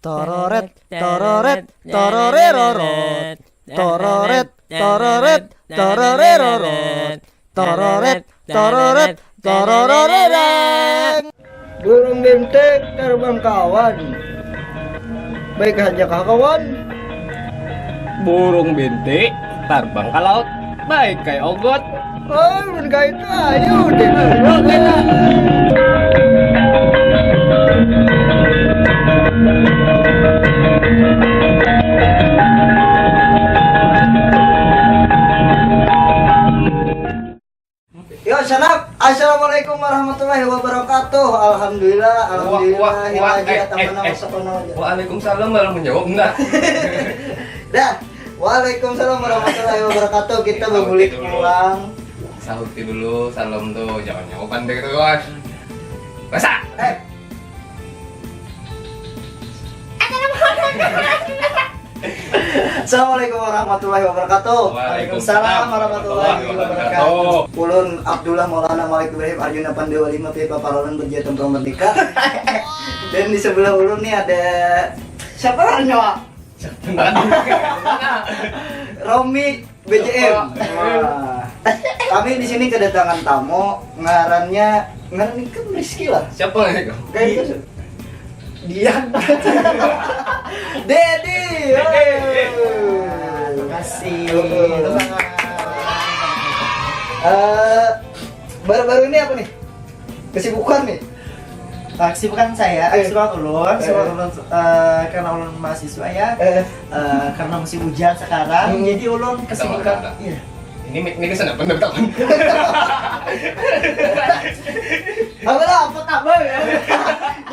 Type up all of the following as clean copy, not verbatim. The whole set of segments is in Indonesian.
Tororet, tororet, tororerorot. Tororet, tororet, tororerorot. Tororet, tororet, tororereng. Burung bintik terbang kawan. Baik aja kawan. Burung bintik terbang ke laut, baik kayak ogot. Oh, berkait ayo deh. Yo sanak, assalamualaikum warahmatullahi wabarakatuh. Alhamdulillah, Waalaikumsalam malah menjawab enggak. Dah, waalaikumsalam warahmatullahi wabarakatuh. Kita bergulik pulang. Sahuti dulu, salam tuh, jangan jawaban deh terus. Masa? Assalamualaikum warahmatullahi wabarakatuh. Waalaikumsalam warahmatullahi wabarakatuh. Ulun Abdullah Maulana Malik Ibrahim Arjuna Pandewa 5 P Paparolan Berjaya Tempur Merdeka. Dan di sebelah ulun nih ada siapa namanya? Romi BJM. Wah. Kami di sini kedatangan tamu, ngarannya kan Rizky lah. Siapa nih kau? Kayak gitu. Dia. Dedi. Terima kasih. Baru-baru ini apa nih? Kesibukan nih? Kesibukan saya, kesibukan ulun, karena ulun mahasiswa ya, karena musim hujan sekarang, jadi ulun kesibukan. Iya. Ini kesana pendapatan. Apa kabar ya?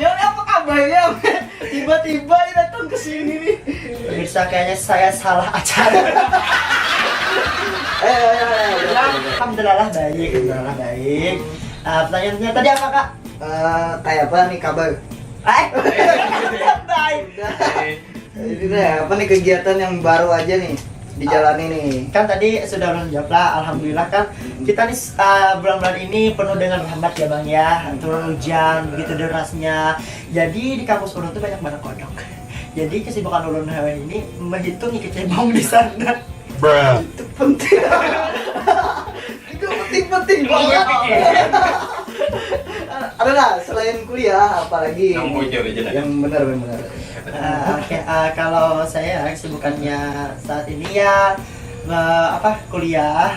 Ya apa kabarnya? Tiba-tiba dia datang ke sini nih. Bisa kayaknya saya salah acara. Alhamdulillah baik, alhamdulillah baik. Pertanyaannya tadi apa kak? Kayak apa nih kabar? Baik. Ini apa nih kegiatan yang baru aja nih dijalani nih? Kan tadi sudah ulun jawab lah, alhamdulillah kan kita nih bulan-bulan ini penuh dengan rahmat ya bang ya, turun hujan begitu derasnya. Jadi di kampus ulun tuh banyak banget kodok. Jadi kesibukan ulun hari ini menghitung ikan cebong di sana. Itu penting. Itu penting banget. Ada nggak selain kuliah apalagi yang benar. Oke, kalau saya kesibukannya saat ini ya kuliah,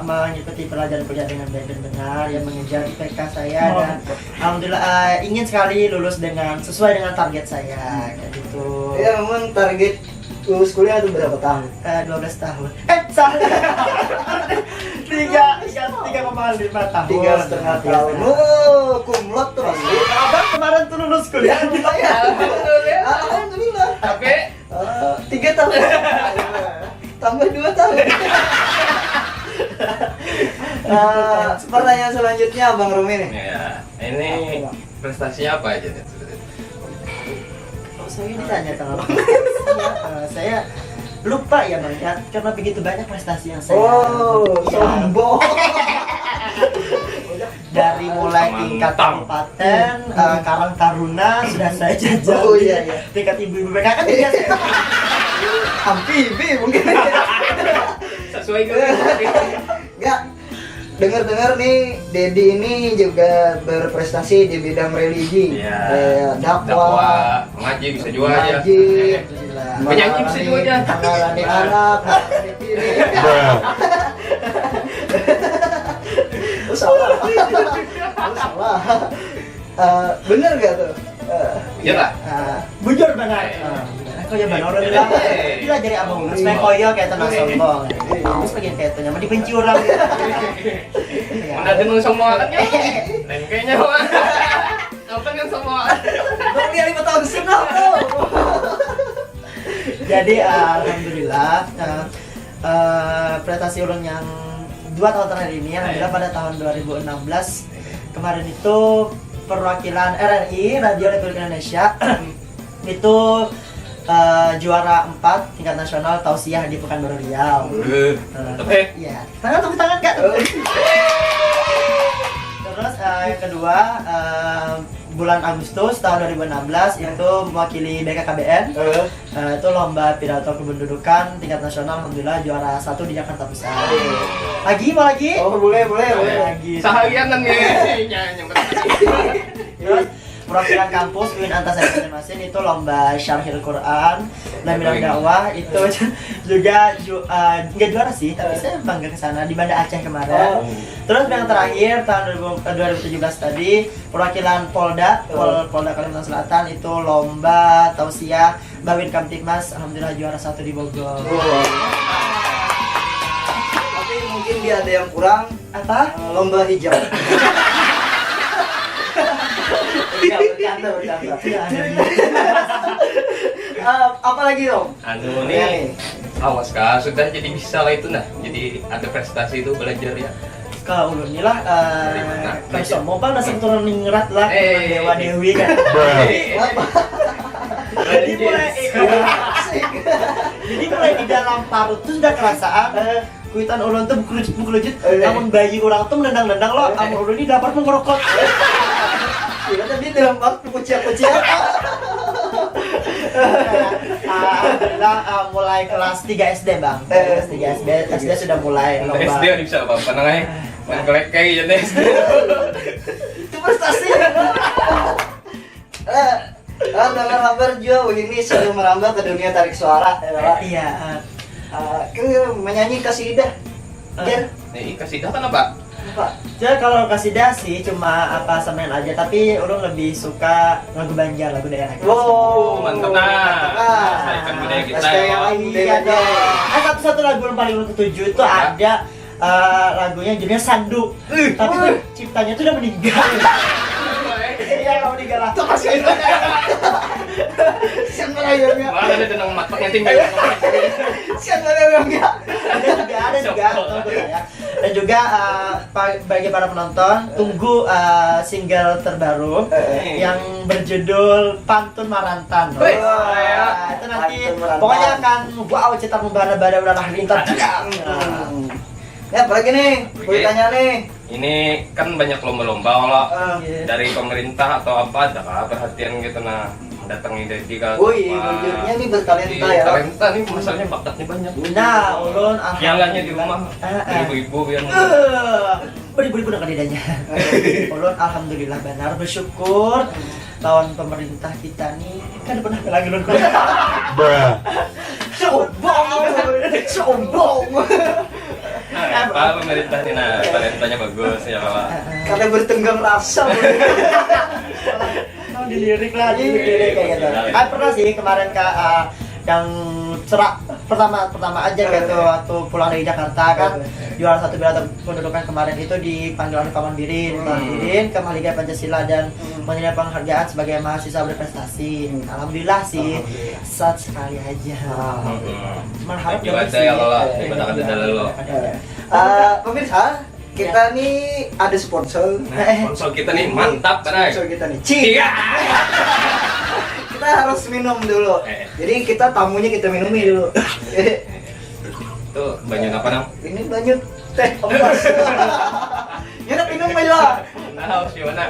mengikuti pelajaran kuliah dengan baik dan benar, yang mengejar IPK saya dan alhamdulillah ingin sekali lulus sesuai dengan target saya kayak gitu. Ya memang target lulus kuliah itu berapa tahun? 12 tahun. Salah. 3,5 tahun. 3,5 tahun. Oh, kumlot tuh pasti. Abang kemarin tuh lulus kuliah. Alhamdulillah. Tapi 3 tahun. Tambah 2 tahun. Pertanyaan selanjutnya Bang Rumi nih. ya, ini prestasinya apa aja nih? Saya ditanya kalau saya lupa ya bang ya, karena begitu banyak prestasi yang saya sombong. Dari mulai tingkat kabupaten, Karang Taruna sudah saya jajal. Oh iya. Tingkat ibu-ibu BK kan juga Amfibi mungkin. Sesuai gitu. Enggak. Dengar-dengar nih Dedi ini juga berprestasi di bidang religi. Iya. Dakwah, mengaji bisa juga aja. mengaji, Menyanyi bisa juga aja. menangani anak, menangani diri. Salah. Bener gak tuh? Iya lah. bujur banget. Kau ya bang, orang bilang gila jadi abang terus main koyo kayak tenang sombong. Terus bagian kayak itu nyaman dibenci orang. Mana dengung semua kan ya? Kayaknya mah. Apa kan semua? Bang dia 5 tahun senang tuh. Jadi alhamdulillah prestasi ulun yang 2 tahun terakhir ini alhamdulillah pada tahun 2016 kemarin itu perwakilan RRI Radio Republik Indonesia itu juara 4 tingkat nasional tausiah di Pekanbaru Riau. Iya, tepuk tangan kak. Terus yang kedua bulan Agustus tahun 2016 itu mewakili BKKBN. Itu lomba pidato kependudukan tingkat nasional, alhamdulillah juara 1 di Jakarta Pusat. Lagi mau lagi? Oh, boleh. Lagi. Seharian nih Terus perwakilan kampus UIN Antasari Banjarmasin itu lomba Syarhil Quran dan bidang dakwah itu juga nggak juara sih, tapi saya bangga ke sana di Banda Aceh kemarin. Terus yang terakhir tahun 2017 tadi perwakilan Polda Kalimantan Selatan itu lomba tausiah Bawin Kamtibmas, alhamdulillah juara 1 di Bogor. Tapi mungkin dia ada yang kurang, Apa? lomba hijab. Bercanda. Apa lagi dong? Anu nih, awas kak, sudah jadi bisa lah itu nah. Jadi ada prestasi itu belajar ya. Kalau ulun ini lah, kan sombong bang, nasi turun ningrat lah, dewa dewi kan. Jadi mulai di dalam parut tuh sudah kerasaan. Kuitan ulun tuh bukulujut, namun bayi orang tuh menendang-nendang loh, amun ulun ini dapat mengerokok. Gimana dia dalam waktu kuciak-kuciak? Alhamdulillah mulai kelas 3 SD bang. Kelas 3 SD sudah mulai lomba. SD bisa apa? Panang main kolek kayak jadi SD. Itu prestasi. Dengan kabar juga ini sudah merambah ke dunia tarik suara. Iya. Menyanyi kasidah. Jar, Nih kasih kan apa? apa? Jadi kalau kasidah sih cuma apa samain aja, tapi ulun lebih suka lagu Banjar, lagu daerah. Wow, mantap nah. Melestarikan budaya kita. Iya dong. Satu lagu yang paling ulun ketujuh itu ada lagunya judulnya Sandu. Tapi tuh ciptanya tuh udah meninggal. Iya, kamu meninggal lah. Siang merayangnya. Mana ada tenang matanya tinggal. Siang merayangnya. Ada juga. Dan juga bagi para penonton tunggu single terbaru yang berjudul Pantun Marantan. Itu nanti pokoknya akan wow cetak membara-bara udah lintas. Ya, apalagi nih? Boleh tanya nih. Ini kan banyak lomba-lomba kalau Iya. dari pemerintah atau apa ada kah perhatian gitu nah mendatangi dari ke Woi, bujurnya nih bertalenta ya. Talenta nih masalahnya bakatnya banyak. Nah, ulun Jalannya di rumah. Ibu-ibu biar beribu-ribu dengan lidahnya. Ulun alhamdulillah benar bersyukur lawan pemerintah kita nih kan pernah lagi ulun. Sombong. apa pemerintah nih nah talentanya bagus ya kalau Karena bertenggang rasa. Dilirik kayak gitu. Pernah sih kemarin yang serak pertama aja gitu waktu pulang dari Jakarta kan juara 1 piala pendudukan kemarin itu dipanggil oleh Paman Birin ke Mahligai Pancasila dan menerima penghargaan sebagai mahasiswa berprestasi. Alhamdulillah sih saat sekali aja. Berharap juga ada ya lo ada lo Pemirsa, kita nih ada sponsor. sponsor kita nih mantap kan Sponsor kita nih. Iya. Kita harus minum dulu. Jadi kita tamunya kita minumi dulu. tuh banyak apa nang Ini banyak teh amplas. Ya minum aja. nah harus gimana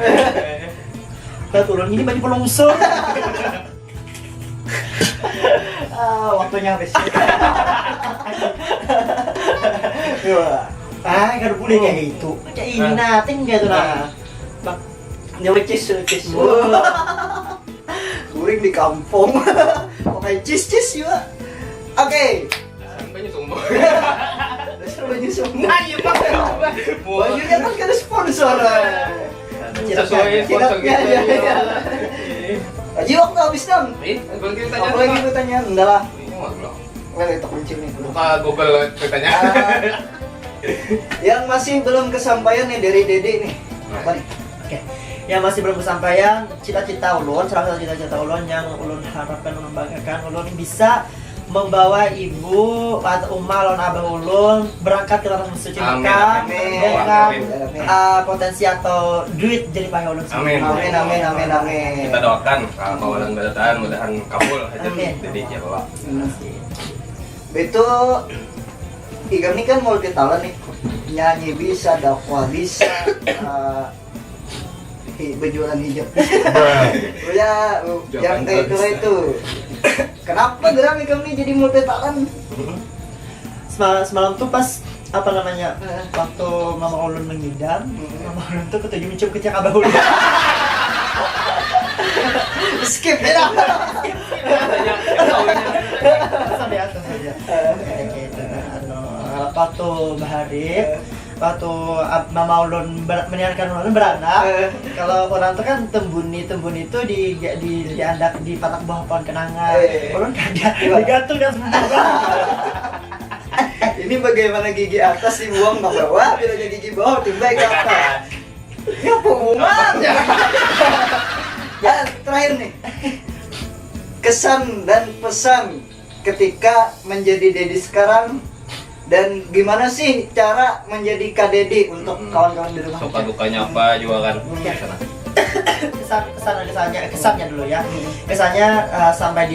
Kita turun ini banyak pelongsor. Waktunya habis. Gak boleh kayak gitu. Kayak ini nating gitu nah. Nyewecis. Kuring di kampung. Pakai cis juga. Oke. banyak sumber Dasar baju semua. nah iya pak Bajunya kan ada sponsor. sesuai sponsor Tidaknya kita ya. Aji waktu habis dong. berarti tanya Apa lagi gue tanya? Enggak lah. ini mah belum Well, itu kunci nih. buka Google tanya Yang masih belum kesampaian nih dari Dede nih. Apa nih? Oke. Yang masih belum kesampaian cita-cita ulun, salah satu cita-cita ulun yang ulun harapkan ulun banggakan ulun bisa membawa ibu atau lawan abah ulun berangkat ke tanah suci Mekah dengan potensi atau duit jadi payah ulun Amin. Amin. Kita doakan kawalan badatan mudahan kabul aja Amin. jadi ya bapak Itu Igam ini kan multi talent nih. Nyanyi bisa, dakwah bisa, berjualan hijab. Oh ya, yang itu. Kenapa geram kami jadi multi talent? Semalam tuh pas apa namanya waktu Mama Ulun mengidam, Mama Ulun tuh ketujuh mencium kecak Abah Ulun. Skip ya. Sampai atas saja. Kayak gitu. Waktu Bahari, waktu Mama Ulun meninggalkan Ulun beranak, kalau orang tuh kan tembuni itu di andak di patak bawah pohon kenanga. Ulun kagak digantung dan Ini bagaimana gigi atas dibuang ke bawah, bila gigi bawah tiba ke atas. Ya pengumuman ya. Ya terakhir nih, kesan dan pesan ketika menjadi Dedi sekarang, dan gimana sih cara menjadi Kak Dedi untuk kawan-kawan di rumah? Suka dukanya apa juga kan. kesannya dulu ya. Kesannya sampai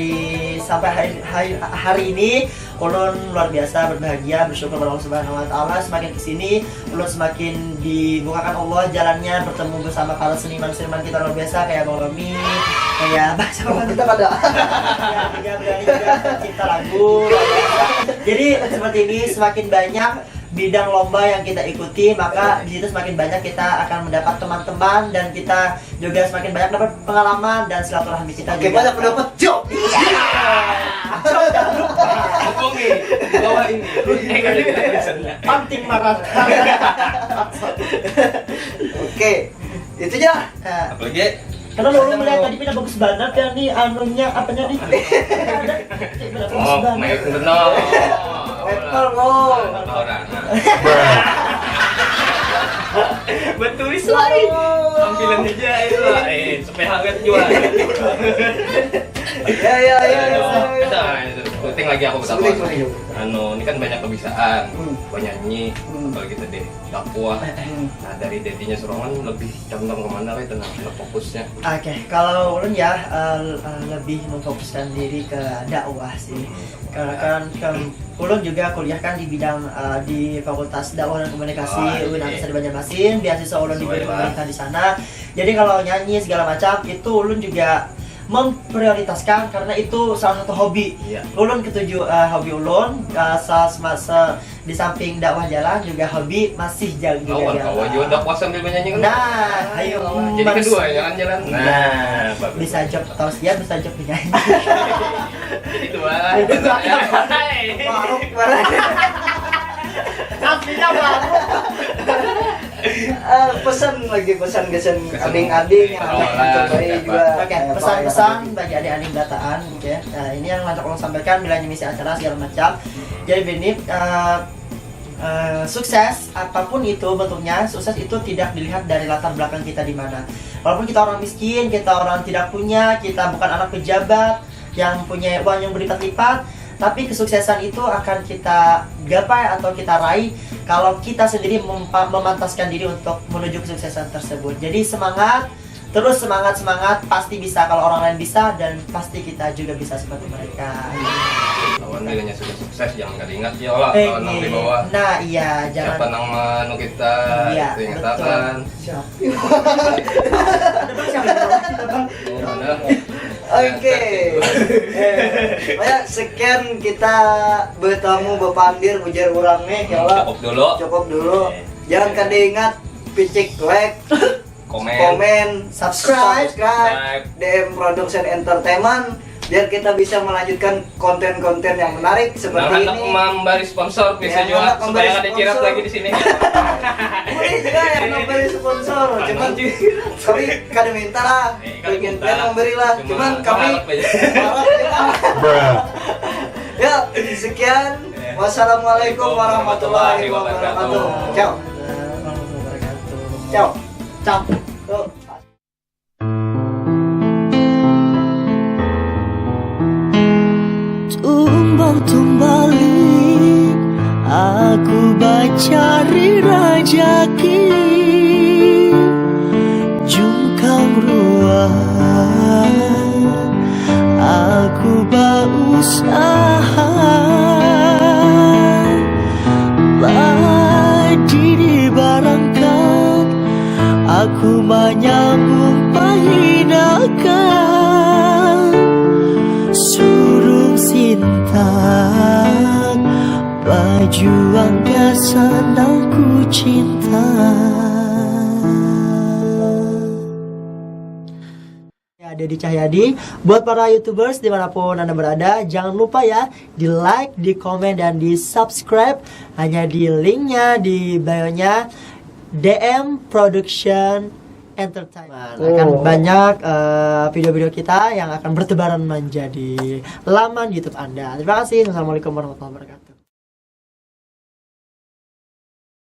hari ini ulun luar biasa berbahagia, bersyukur kepada Allah Subhanahu wa taala. Semakin kesini ulun semakin dibukakan Allah jalannya, bertemu bersama para seniman-seniman kita luar biasa kayak Bang Romi, kayak Bang Kita pada ya, berani juga cipta lagu. Jadi seperti ini, semakin banyak bidang lomba yang kita ikuti, maka di situ semakin banyak kita akan mendapat teman-teman, dan kita juga semakin banyak dapat pengalaman dan silaturahmi kita. Oke, banyak mendapat job. Job jangan lupa. Hubungi bawa ini. Penting banget. Oke, itu aja. Apalagi Karena lo melihat tadi pindah bagus banget ya nih anunya apanya nih. oh, main benar. Apple roll. Betul lagi. Tampilan aja itu lah. Supaya hangat juga. Ya. Penting lagi aku betapa. Ini kan banyak kebiasaan, penyanyi, apalagi tadi dakwah. Nah, dari Dedinya Surongan lebih condong kemana itu fokusnya? Oke, kalau ulun ya lebih memfokuskan diri ke dakwah sih. Karena kan ulun juga kuliah kan di bidang di Fakultas Dakwah dan Komunikasi Universitas di Banjarmasin, beasiswa ulun diberi pemerintah di sana. Jadi kalau nyanyi segala macam itu ulun juga memprioritaskan karena itu salah satu hobi. Ulun ketujuh hobi ulun di samping dakwah jalan juga hobi masih jalan. Juga dakwah sambil menyanyi kan? Nah, ayo jadi kedua jalan-jalan. Nah, bagus. Bisa job atau dia bisa job menyanyi. Jadi dua. Maruk barang. Aslinya baru. Pesan adik-adik yang mencobai juga. Oke, pesan-pesan bagi adik-adik dataan, oke. Nah, ini yang lanjut Allah sampaikan bila misi acara segala macam. Jadi Benip sukses apapun itu bentuknya, sukses itu tidak dilihat dari latar belakang kita di mana. Walaupun kita orang miskin, kita orang tidak punya, kita bukan anak pejabat yang punya uang yang berlipat-lipat, tapi kesuksesan itu akan kita gapai atau kita raih kalau kita sendiri memantaskan diri untuk menuju kesuksesan tersebut. Jadi semangat, terus semangat, pasti bisa. Kalau orang lain bisa, dan pasti kita juga bisa seperti mereka. Lawan bilangnya sudah sukses, jangan kali ingat ya Allah, lawan nang di bawah. Nah iya, jangan. Siapa nang manu kita, Iya, itu ingatakan. Oke. Sekian kita bertemu Bapandir ujar urang nih ya Allah. Cukup dulu. Jangan kada ingat picik like, komen, subscribe, DM Production Entertainment biar kita bisa melanjutkan konten-konten yang menarik seperti ini. Memberi sponsor bisa juga supaya ada cirap lagi di sini. Boleh juga yang memberi sponsor, cuman kami kada minta lah, bagian memberi lah, cuman kami ya. Sekian, wassalamualaikum warahmatullahi wabarakatuh. Ciao. Ciao. Ciao. Tumbang-tumbalik aku bacari rajaki jungkang ruang aku berusaha badi dibarangkan aku Aku menyambung pahinakan surung sintang baju angkasa ku cinta. Deddy Cahyadi. Buat para YouTubers dimanapun Anda berada, jangan lupa ya di like, di komen, dan di subscribe. Hanya di linknya di bio-nya DM Production Entertainment. Akan banyak video-video kita yang akan bertebaran menjadi laman YouTube Anda. Terima kasih. Assalamualaikum warahmatullahi wabarakatuh.